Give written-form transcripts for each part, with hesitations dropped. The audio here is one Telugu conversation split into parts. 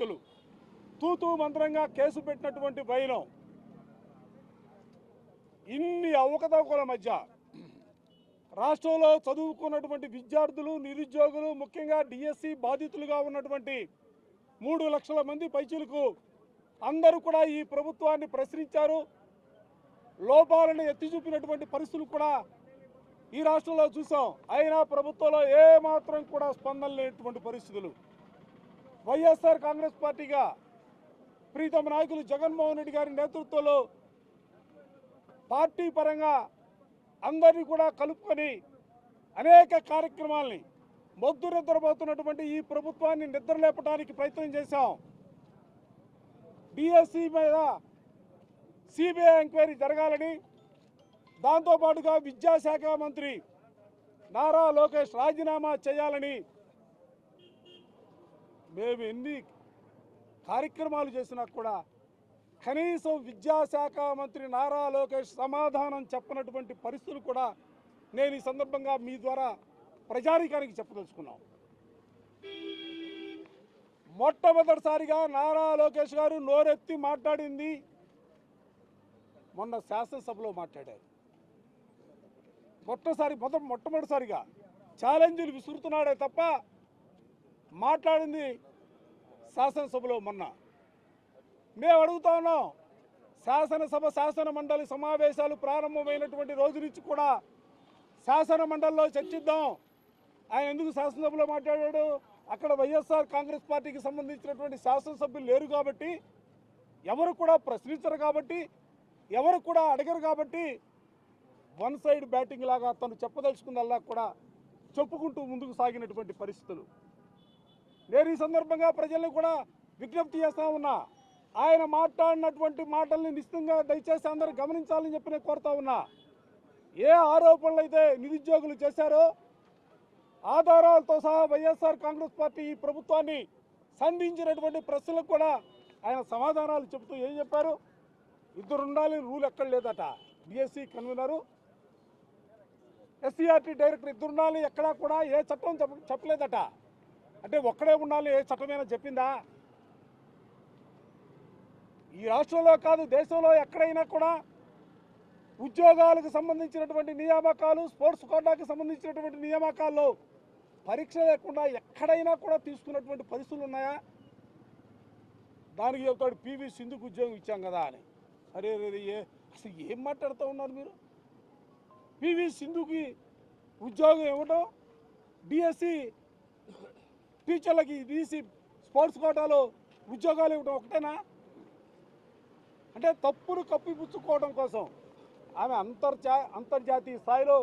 వ్యక్తులు తూతూ మంత్రంగా కేసు పెట్టినటువంటి వైనం, ఇన్ని అవకతవకల మధ్య రాష్ట్రంలో చదువుకున్నటువంటి విద్యార్థులు, నిరుద్యోగులు, ముఖ్యంగా డిఎస్సి బాధితులుగా ఉన్నటువంటి 3 లక్షల మంది పైచిలకు అందరూ కూడా ఈ ప్రభుత్వాన్ని ప్రశ్నించారు. లోపాలను ఎత్తి చూపినటువంటి పరిస్థితులు కూడా ఈ రాష్ట్రంలో చూసాం. అయినా ప్రభుత్వంలో ఏమాత్రం కూడా స్పందన లేనటువంటి పరిస్థితులు. వైఎస్ఆర్ కాంగ్రెస్ పార్టీగా ప్రీతమ నాయకులు జగన్మోహన్ రెడ్డి గారి నేతృత్వంలో పార్టీ పరంగా అందరినీ కూడా కలుపుకొని అనేక కార్యక్రమాలని మొద్దు నిద్రపోతున్నటువంటి ఈ ప్రభుత్వాన్ని నిద్రలేపడానికి ప్రయత్నం చేశాం. డిఎస్సి మీద సిబిఐ ఎంక్వైరీ జరగాలని, దాంతోపాటుగా విద్యాశాఖ మంత్రి నారా లోకేష్ రాజీనామా చేయాలని మేము ఎన్ని కార్యక్రమాలు చేసినా కూడా కనీసం విద్యాశాఖ మంత్రి నారా లోకేష్ సమాధానం చెప్పనటువంటి పరిస్థితులు కూడా నేను ఈ సందర్భంగా మీ ద్వారా ప్రజానీకానికి చెప్పదలుచుకున్నాం. మొట్టమొదటిసారిగా నారా లోకేష్ గారు నోరెత్తి మాట్లాడింది మొన్న శాసనసభలో మాట్లాడారు. మొట్టమొదటిసారిగా ఛాలెంజ్లు విసురుతున్నాడే తప్ప మాట్లాడింది శాసనసభలో మొన్న. మేము అడుగుతా ఉన్నాం, శాసనసభ శాసన మండలి సమావేశాలు ప్రారంభమైనటువంటి రోజు నుంచి కూడా శాసన మండలిలో చర్చిద్దాం. ఆయన ఎందుకు శాసనసభలో మాట్లాడాడు? అక్కడ వైఎస్ఆర్ కాంగ్రెస్ పార్టీకి సంబంధించినటువంటి శాసనసభ్యులు లేరు కాబట్టి, ఎవరు కూడా ప్రశ్నించరు కాబట్టి, ఎవరు కూడా అడగరు కాబట్టి వన్ సైడ్ బ్యాటింగ్ లాగా తను చెప్పదలుచుకుందల్లా కూడా చెప్పుకుంటూ ముందుకు సాగినటువంటి పరిస్థితులు. నేను ఈ సందర్భంగా ప్రజల్ని కూడా విజ్ఞప్తి చేస్తా ఉన్నా, ఆయన మాట్లాడినటువంటి మాటల్ని నిశ్చితంగా దయచేసి అందరూ గమనించాలని చెప్పి నేను కోరుతా ఉన్నా. ఏ ఆరోపణలు అయితే నిరుద్యోగులు చేశారో ఆధారాలతో సహా వైఎస్ఆర్ కాంగ్రెస్ పార్టీ ఈ ప్రభుత్వాన్ని సంధించినటువంటి ప్రశ్నలకు కూడా ఆయన సమాధానాలు చెబుతూ ఏం చెప్పారు? 2 ఉండాలి రూల్ ఎక్కడ లేదట. డిఎస్సి కన్వీనరు, ఎస్సీఆర్టీ డైరెక్టర్ 2 ఉండాలి, ఎక్కడా కూడా ఏ చట్టం చెప్పలేదట. అంటే ఒక్కడే ఉండాలి ఏ చట్టమైనా చెప్పిందా? ఈ రాష్ట్రంలో కాదు దేశంలో ఎక్కడైనా కూడా ఉద్యోగాలకు సంబంధించినటువంటి నియామకాలు, స్పోర్ట్స్ కోటాకి సంబంధించినటువంటి నియామకాల్లో పరీక్ష లేకుండా ఎక్కడైనా కూడా తీసుకున్నటువంటి పరిస్థితులు ఉన్నాయా? దానికి చెప్తాడు పివి సింధుకు ఉద్యోగం ఇచ్చాం కదా అని. అరే అసలు ఏం మాట్లాడుతూ ఉన్నారు మీరు? పివి సింధుకి ఉద్యోగం ఇవ్వడం, డిఎస్సి టీచర్లకి డిసి స్పోర్ట్స్ కోటాలో ఉద్యోగాలు ఇవ్వడం ఒకటేనా? అంటే తప్పును కప్పిపుచ్చుకోవడం కోసం ఆమె అంతర్జాతీయ స్థాయిలో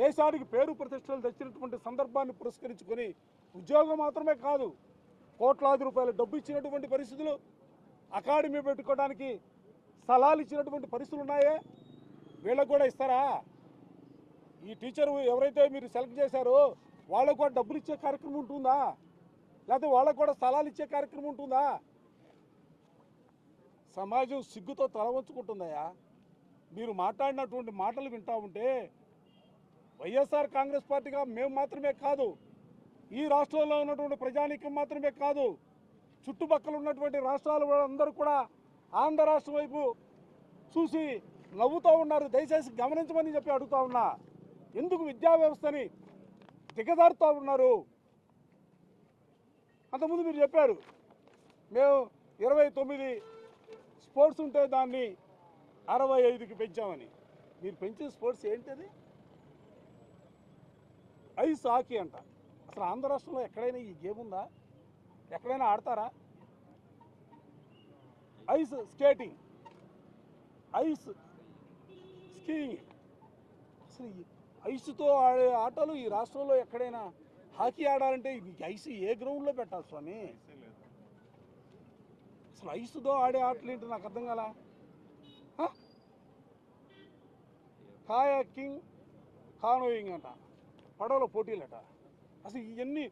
దేశానికి పేరు ప్రతిష్టలు తెచ్చినటువంటి సందర్భాన్ని పురస్కరించుకొని ఉద్యోగం మాత్రమే కాదు, కోట్లాది రూపాయల డబ్బు ఇచ్చినటువంటి పరిస్థితులు, అకాడమీ పెట్టుకోవడానికి స్థలాలు ఇచ్చినటువంటి పరిస్థితులు ఉన్నాయే. వీళ్ళకు కూడా ఇస్తారా? ఈ టీచరు ఎవరైతే మీరు సెలెక్ట్ చేశారో వాళ్ళకు కూడా డబ్బులు ఇచ్చే కార్యక్రమం ఉంటుందా? లేకపోతే వాళ్ళకు కూడా స్థలాలు ఇచ్చే కార్యక్రమం ఉంటుందా? సమాజం సిగ్గుతో తల వంచుకుంటుందయా. మీరు మాట్లాడినటువంటి మాటలు వింటా ఉంటే వైఎస్ఆర్ కాంగ్రెస్ పార్టీగా మేము మాత్రమే కాదు, ఈ రాష్ట్రంలో ఉన్నటువంటి ప్రజానీకం మాత్రమే కాదు, చుట్టుపక్కల ఉన్నటువంటి రాష్ట్రాల వాళ్ళందరూ కూడా ఆంధ్ర రాష్ట్రం వైపు చూసి నవ్వుతూ ఉన్నారు. దయచేసి గమనించమని చెప్పి అడుగుతా ఉన్నా. ఎందుకు విద్యా వ్యవస్థని దిగజారుతూ ఉన్నారు? అంతకుముందు మీరు చెప్పారు మేము 29 స్పోర్ట్స్ ఉంటే దాన్ని 65కి పెంచామని. మీరు పెంచిన స్పోర్ట్స్ ఏంటది? ఐస్ హాకీ అంట. అసలు ఆంధ్ర రాష్ట్రంలో ఎక్కడైనా ఈ గేమ్ ఉందా? ఎక్కడైనా ఆడతారా? ఐస్ స్కేటింగ్, ఐస్ స్కీయింగ్, అసలు ఐస్తో ఆడే ఆటలు ఈ రాష్ట్రంలో ఎక్కడైనా హాకీ ఆడాలంటే ఐస్ ఏ గ్రౌండ్లో పెట్టాలి స్వామి? అసలు ఐస్తో ఆడే ఆటలు ఏంటి నాకు అర్థం కాల. కాయాకింగ్, కానోయింగ్ అంట, పడవల పోటీలట. అసలు ఇవన్నీ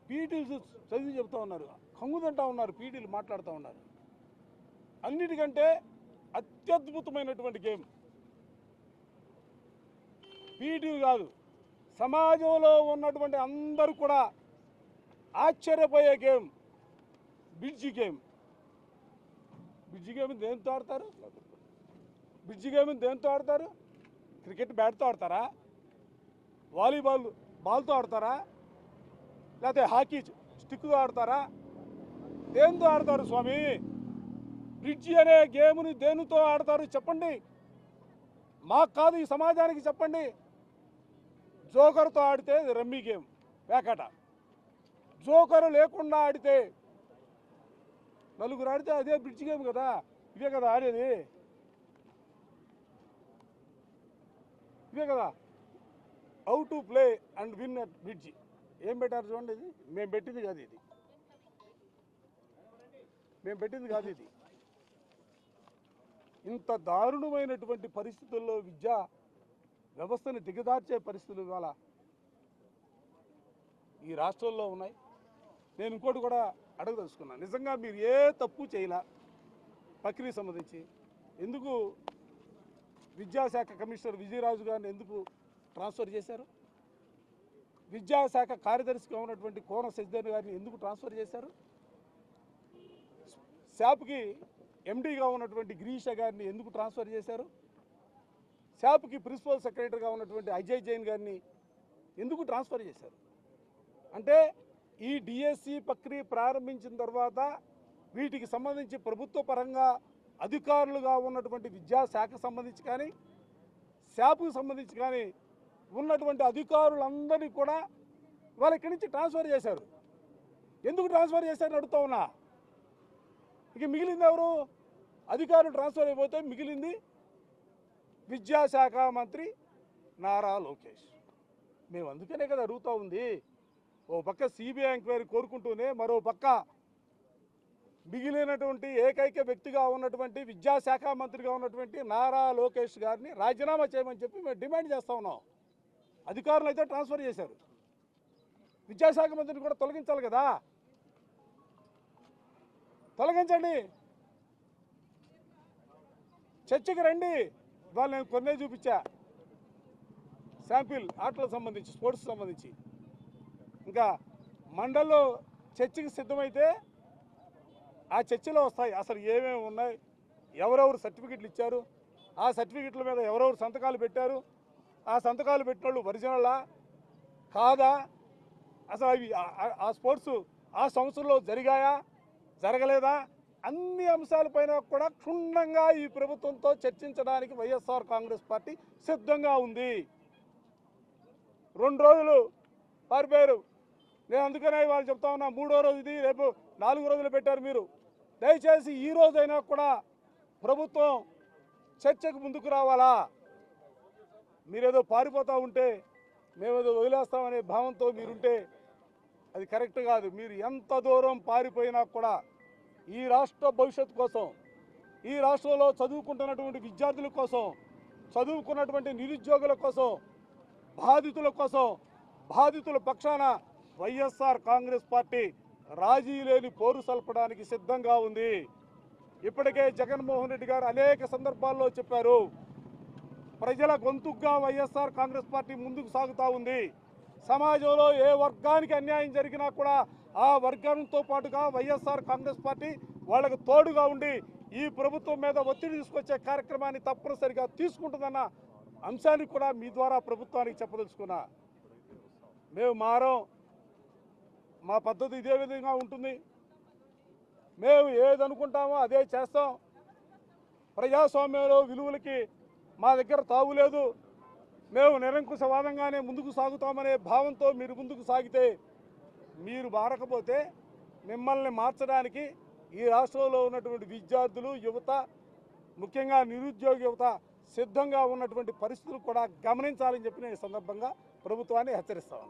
పీటీలు చదివి చెబుతూ ఉన్నారు, కంగుదంటా ఉన్నారు, పీటీలు మాట్లాడుతూ ఉన్నారు. అన్నిటికంటే అత్యద్భుతమైనటువంటి గేమ్ పీటీలు కాదు, సమాజంలో ఉన్నటువంటి అందరూ కూడా ఆశ్చర్యపోయే గేమ్ బ్రిడ్జి గేమ్ దేంతో ఆడతారు? బ్రిడ్జి గేమ్ దేంతో ఆడతారు? క్రికెట్ బ్యాట్తో ఆడతారా? వాలీబాల్ బాల్తో ఆడతారా? లేకపోతే హాకీ స్టిక్తో ఆడతారా? దేంతో ఆడతారు స్వామి? బ్రిడ్జి అనే గేమ్ని దేనితో ఆడతారు చెప్పండి. మాకు కాదు, ఈ సమాజానికి చెప్పండి. జోకర్తో ఆడితే రమ్మీ గేమ్ వేకట, జోకరు లేకుండా ఆడితే నలుగురు ఆడితే అదే బ్రిడ్జ్ గేమ్ కదా. ఇవే కదా ఆడేది, ఇవే కదా. How to play and win at bridge. ఏం పెట్టారు చూడండి, ఇది మేము పెట్టింది కాదు, ఇది. ఇంత దారుణమైనటువంటి పరిస్థితుల్లో విద్యా వ్యవస్థను దిగదార్చే పరిస్థితులు ఇవాళ ఈ రాష్ట్రంలో ఉన్నాయి. నేను ఇంకోటి కూడా అడగదలుచుకున్నాను. నిజంగా మీరు ఏ తప్పు చేయలా ప్రక్రియ సంబంధించి ఎందుకు విద్యాశాఖ కమిషనర్ విజయరాజు గారిని ఎందుకు ట్రాన్స్ఫర్ చేశారు? విద్యాశాఖ కార్యదర్శిగా ఉన్నటువంటి కోన సజ్జన్ గారిని ఎందుకు ట్రాన్స్ఫర్ చేశారు? శాప్కి ఎండీగా ఉన్నటువంటి గిరీష గారిని ఎందుకు ట్రాన్స్ఫర్ చేశారు? శాప్కి ప్రిన్సిపల్ సెక్రటరీగా ఉన్నటువంటి అజయ్ జైన్ గారిని ఎందుకు ట్రాన్స్ఫర్ చేశారు? అంటే ఈ డిఎస్సి ప్రక్రియ ప్రారంభించిన తర్వాత వీటికి సంబంధించి ప్రభుత్వ పరంగా అధికారులుగా ఉన్నటువంటి విద్యాశాఖ సంబంధించి కానీ శాప్కు సంబంధించి కానీ ఉన్నటువంటి అధికారులందరినీ కూడా వాళ్ళ ఇక్కడి నుంచి ట్రాన్స్ఫర్ చేశారు. ఎందుకు ట్రాన్స్ఫర్ చేశారని అడుగుతా ఉన్నా. ఇక మిగిలింది ఎవరు? అధికారులు ట్రాన్స్ఫర్ అయిపోతే మిగిలింది విద్యాశాఖ మంత్రి నారా లోకేష్. మేము అందుకనే కదా అడుగుతూ ఉంది. ఓ పక్క సిబిఐ ఎంక్వైరీ కోరుకుంటూనే మరో పక్క మిగిలినటువంటి ఏకైక వ్యక్తిగా ఉన్నటువంటి విద్యాశాఖ మంత్రిగా ఉన్నటువంటి నారా లోకేష్ గారిని రాజీనామా చేయమని చెప్పి మేము డిమాండ్ చేస్తూ ఉన్నాం. అధికారులు అయితే ట్రాన్స్ఫర్ చేశారు, విద్యాశాఖ మంత్రిని కూడా తొలగించాలి కదా. తొలగించండి, చర్చకి రండి. ఇవాళ నేను కొన్నే చూపించా, శాంపిల్ ఆటలకు సంబంధించి, స్పోర్ట్స్ సంబంధించి. ఇంకా మండల్లో చర్చకి సిద్ధమైతే ఆ చర్చలో వస్తాయి అసలు ఏమేమి ఉన్నాయి, ఎవరెవరు సర్టిఫికెట్లు ఇచ్చారు, ఆ సర్టిఫికెట్ల మీద ఎవరెవరు సంతకాలు పెట్టారు, ఆ సంతకాలు పెట్టిన వాళ్ళు ఒరిజినలా కాదా, అసలు అవి ఆ స్పోర్ట్స్ ఆ సంవత్సరంలో జరిగాయా జరగలేదా, అన్ని అంశాలపైన కూడా క్షుణ్ణంగా ఈ ప్రభుత్వంతో చర్చించడానికి వైఎస్ఆర్ కాంగ్రెస్ పార్టీ సిద్ధంగా ఉంది. 2 రోజులు పారిపోయారు. నేను అందుకనే వాళ్ళు చెప్తా ఉన్నా, 3వ రోజు ఇది, రేపు 4 రోజులు పెట్టారు మీరు. దయచేసి ఈ రోజైనా కూడా ప్రభుత్వం చర్చకు ముందుకు రావాలా. మీరేదో పారిపోతూ ఉంటే మేమేదో వదిలేస్తామనే భావంతో మీరుంటే అది కరెక్ట్ కాదు. మీరు ఎంత దూరం పారిపోయినా కూడా ఈ రాష్ట్ర భవిష్యత్తు కోసం, ఈ రాష్ట్రంలో చదువుకుంటున్నటువంటి విద్యార్థుల కోసం, చదువుకున్నటువంటి నిరుద్యోగుల కోసం, బాధితుల కోసం, బాధితుల పక్షాన వైఎస్ఆర్ కాంగ్రెస్ పార్టీ రాజీ లేని పోరు సల్పడానికి సిద్ధంగా ఉంది. ఇప్పటికే జగన్మోహన్ రెడ్డి గారు అనేక సందర్భాల్లో చెప్పారు, ప్రజల గొంతుగ్గా వైఎస్ఆర్ కాంగ్రెస్ పార్టీ ముందుకు సాగుతూ ఉంది. సమాజంలో ఏ వర్గానికి అన్యాయం జరిగినా కూడా ఆ వర్గంతో పాటుగా వైఎస్ఆర్ కాంగ్రెస్ పార్టీ వాళ్ళకు తోడుగా ఉండి ఈ ప్రభుత్వం మీద ఒత్తిడి తీసుకొచ్చే కార్యక్రమాన్ని తప్పనిసరిగా తీసుకుంటుందన్న అంశాన్ని కూడా మీ ద్వారా ప్రభుత్వానికి చెప్పదలుచుకున్నా. మేము మారం, మా పద్ధతి ఇదే విధంగా ఉంటుంది. మేము ఏదనుకుంటామో అదే చేస్తాం. ప్రజాస్వామ్యంలో విలువలకి మా దగ్గర తావులేదు. మేము నిరంకుశవాదంగానే ముందుకు సాగుతామనే భావంతో మీరు ముందుకు సాగితే, మీరు మారకపోతే మిమ్మల్ని మార్చడానికి ఈ రాష్ట్రంలో ఉన్నటువంటి విద్యార్థులు, యువత, ముఖ్యంగా నిరుద్యోగ యువత సిద్ధంగా ఉన్నటువంటి పరిస్థితులు కూడా గమనించాలని చెప్పి నేను ఈ సందర్భంగా ప్రభుత్వాన్ని హెచ్చరిస్తాను.